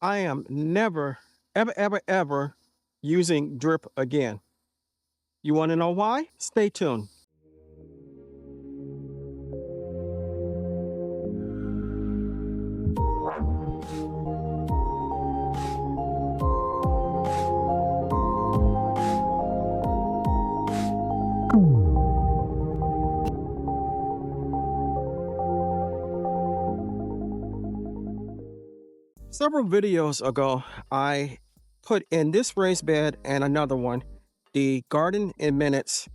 I am never, ever using drip again. You want to know why? Stay tuned. Several videos ago, I put in this raised bed and another one, the Garden in Minutes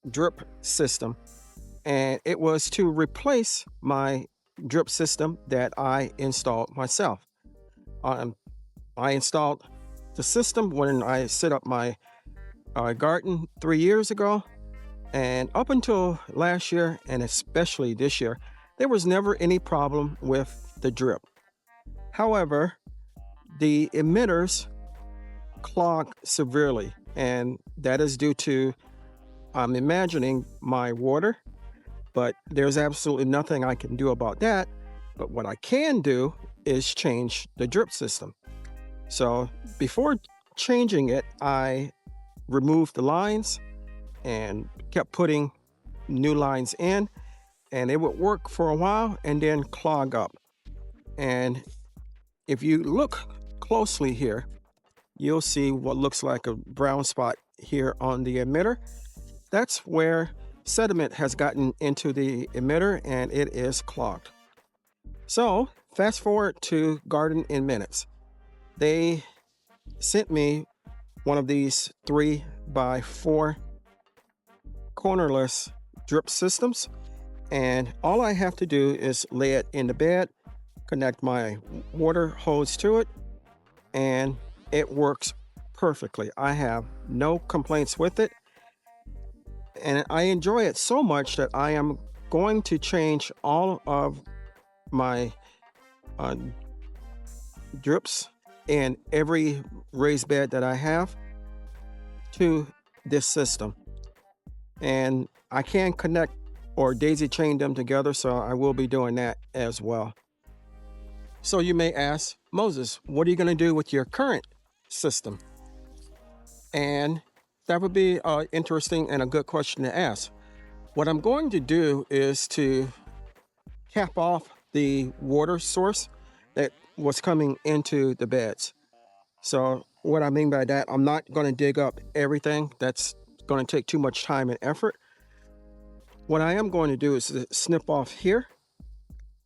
drip system. And it was to replace my drip system that I installed myself. Um, I installed the system when I set up my garden 3 years ago. And up until last year, and especially this year, there was never any problem with the drip. However, the emitters clog severely, and that is due to, I'm imagining, my water, but there's absolutely nothing I can do about that. But what I can do is change the drip system. So before changing it, I removed the lines and kept putting new lines in, and it would work for a while and then clog up. And if you look closely here, you'll see what looks like a brown spot here on the emitter. That's where sediment has gotten into the emitter and it is clogged. So fast forward to Garden in Minutes. They sent me one of these 3x4 cornerless drip systems, and all I have to do is lay it in the bed, connect my water hose to it, and it works perfectly. I have no complaints with it, and I enjoy it so much that I am going to change all of my drips in every raised bed that I have to this system. And I can connect or daisy chain them together, so I will be doing that as well. So you may ask, Moses, what are you going to do with your current system? And that would be interesting and a good question to ask. What I'm going to do is to cap off the water source that was coming into the beds. So what I mean by that, I'm not going to dig up everything. That's going to take too much time and effort. What I am going to do is to snip off here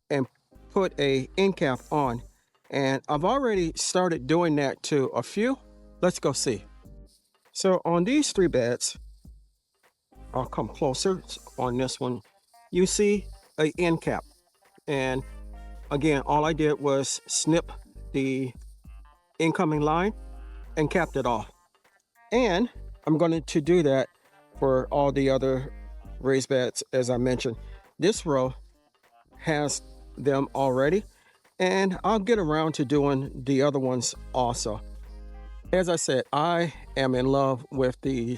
and put a end cap on. And I've already started doing that to a few. Let's go see. So on these 3 beds, I'll come closer. On this one, you see a end cap. And again, all I did was snip the incoming line and capped it off. And I'm going to do that for all the other raised beds, as I mentioned. This row has them already, and I'll get around to doing the other ones also. As I said, I am in love with the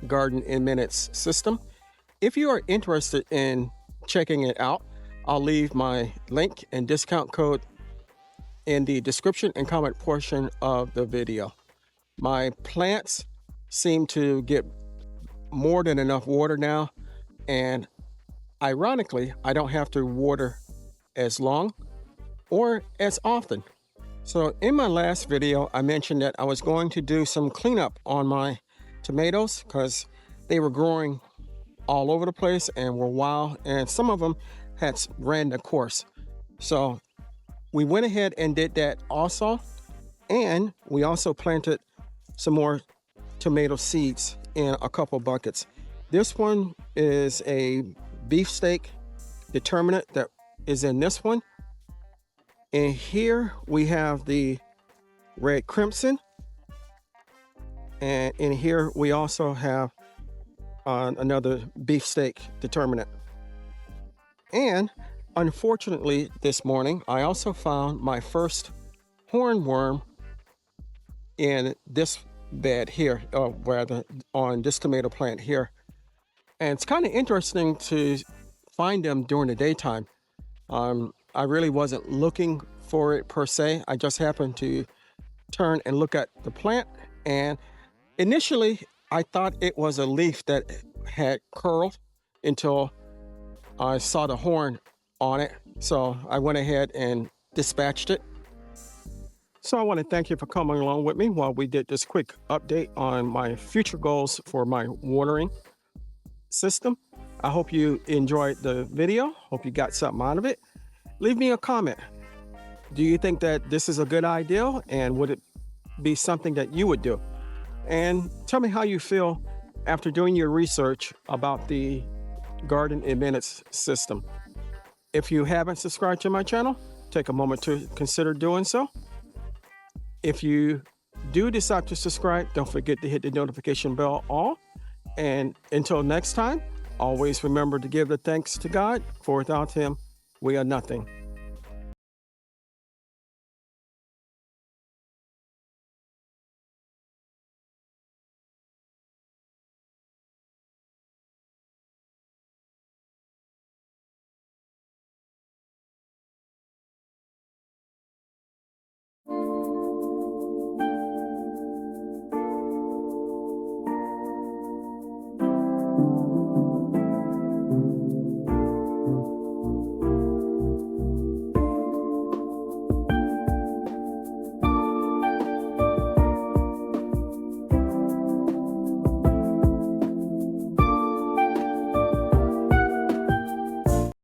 Garden in Minutes system. If you are interested in checking it out, I'll leave my link and discount code in the description and comment portion of the video. My plants seem to get more than enough water now, and ironically, I don't have to water as long or as often. So in my last video, I mentioned that I was going to do some cleanup on my tomatoes because they were growing all over the place and were wild, and some of them had ran the course. So we went ahead and did that also, and we also planted some more tomato seeds in a couple buckets. This one is a beefsteak determinate that is in this one. And here we have the red crimson. And in here we also have another beefsteak determinate. And unfortunately this morning, I also found my first hornworm in this bed here, or rather on this tomato plant here. And it's kind of interesting to find them during the daytime. I really wasn't looking for it per se. I just happened to turn and look at the plant, and initially I thought it was a leaf that had curled until I saw the horn on it. So I went ahead and dispatched it. So I want to thank you for coming along with me while we did this quick update on my future goals for my watering system. I hope you enjoyed the video. Hope you got something out of it. Leave me a comment. Do you think that this is a good idea, and would it be something that you would do? And tell me how you feel after doing your research about the garden emitters system. If you haven't subscribed to my channel, take a moment to consider doing so. If you do decide to subscribe, don't forget to hit the notification bell all. And until next time, always remember to give the thanks to God, for without Him, we are nothing.